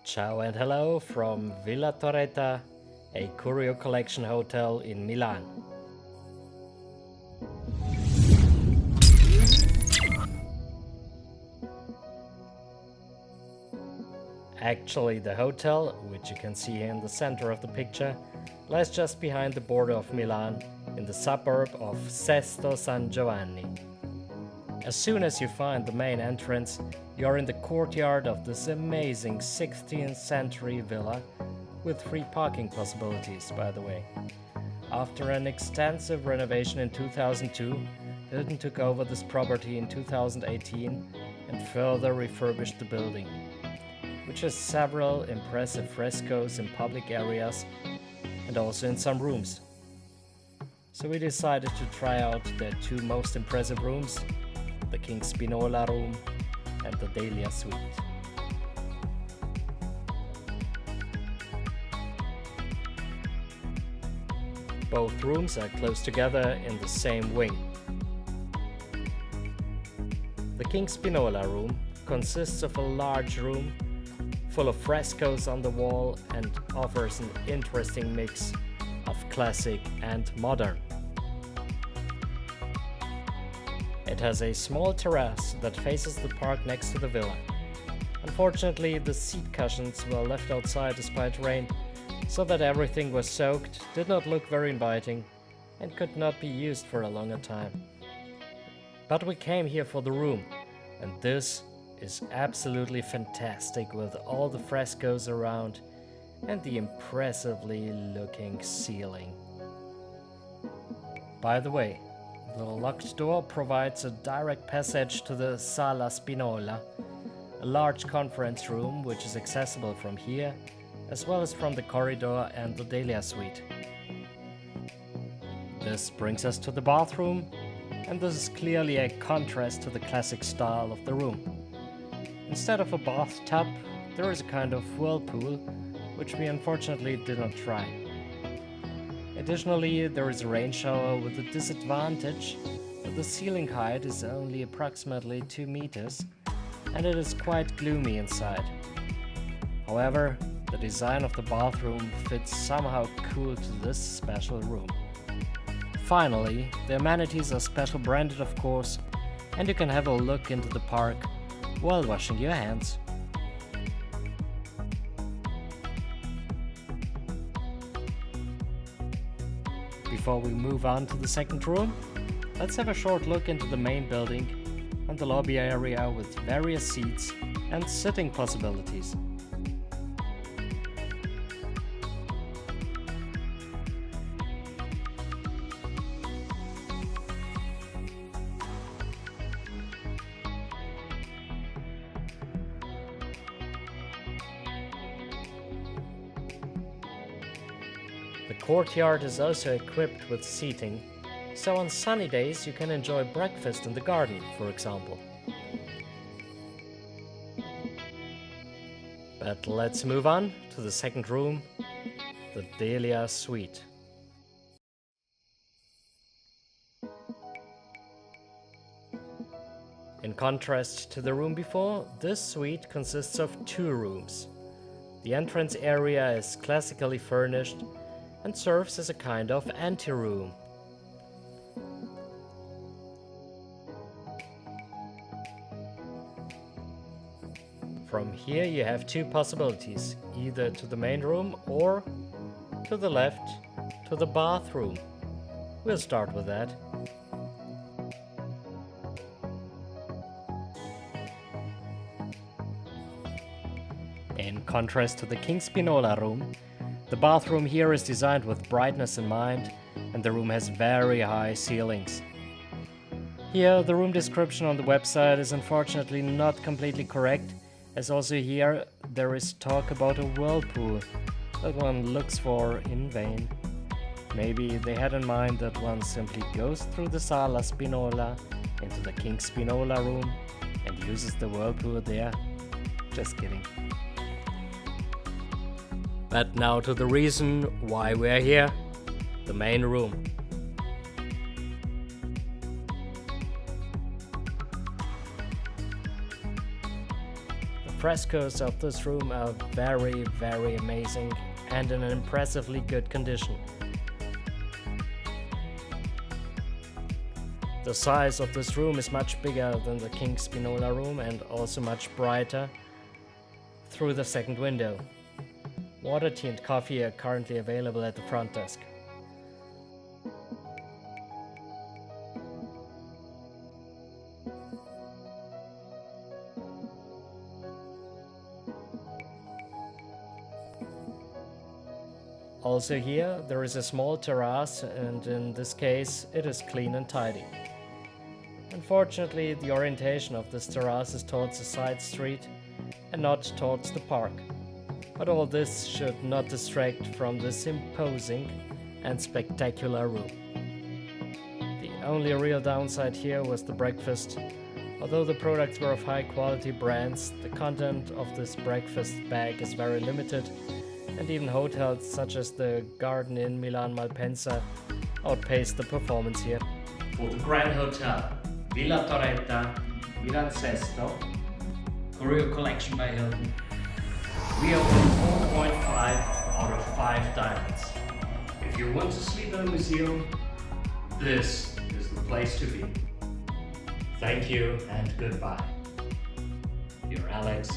Ciao and hello from Villa Torretta, a Curio Collection hotel in Milan. Actually, the hotel, which you can see here in the center of the picture, lies just behind the border of Milan in the suburb of Sesto San Giovanni. As soon as you find the main entrance, you're in the courtyard of this amazing 16th century villa with free parking possibilities, by the way. After an extensive renovation in 2002, Hilton took over this property in 2018 and further refurbished the building, which has several impressive frescoes in public areas and also in some rooms. So we decided to try out the two most impressive rooms, the King Spinola room and the Delia suite. Both rooms are close together in the same wing. The King Spinola room consists of a large room full of frescoes on the wall and offers an interesting mix of classic and modern. It has a small terrace that faces the park next to the villa. Unfortunately, the seat cushions were left outside despite rain, so that everything was soaked, did not look very inviting, and could not be used for a longer time. But we came here for the room, and this is absolutely fantastic with all the frescoes around and the impressively looking ceiling. By the way, the locked door provides a direct passage to the Sala Spinola, a large conference room which is accessible from here, as well as from the corridor and the Dahlia suite. This brings us to the bathroom, and this is clearly a contrast to the classic style of the room. Instead of a bathtub, there is a kind of whirlpool, which we unfortunately did not try. Additionally, there is a rain shower with the disadvantage that the ceiling height is only approximately 2 meters and it is quite gloomy inside. However, the design of the bathroom fits somehow cool to this special room. Finally, the amenities are special branded, of course, and you can have a look into the park while washing your hands. Before we move on to the second room, let's have a short look into the main building and the lobby area with various seats and sitting possibilities. The courtyard is also equipped with seating, so on sunny days you can enjoy breakfast in the garden, for example. But let's move on to the second room, the Delia suite. In contrast to the room before, this suite consists of 2 rooms. The entrance area is classically furnished and serves as a kind of anteroom. From here you have 2 possibilities, either to the main room or to the left to the bathroom. We'll start with that. In contrast to the King Spinola room, the bathroom here is designed with brightness in mind, and the room has very high ceilings. Here, the room description on the website is unfortunately not completely correct, as also here there is talk about a whirlpool that one looks for in vain. Maybe they had in mind that one simply goes through the Sala Spinola into the King Spinola room and uses the whirlpool there. Just kidding. But now to the reason why we're here, the main room. frescoes of this room are very, very amazing and in an impressively good condition. The size of this room is much bigger than the King Spinola room and also much brighter through the second window. Water, tea and coffee are currently available at the front desk. Also here there is a small terrace, and in this case it is clean and tidy. Unfortunately, the orientation of this terrace is towards a side street and not towards the park. But all this should not distract from this imposing and spectacular room. The only real downside here was the breakfast. Although the products were of high quality brands, the content of this breakfast bag is very limited, and even hotels such as the Garden Inn Milan Malpensa outpaced the performance here. For the Grand Hotel, Villa Torretta, Milan Sesto, Curio Collection by Hilton, we open 4.5 out of 5 diamonds. If you want to sleep in a museum, this is the place to be. Thank you and goodbye. Your Alex.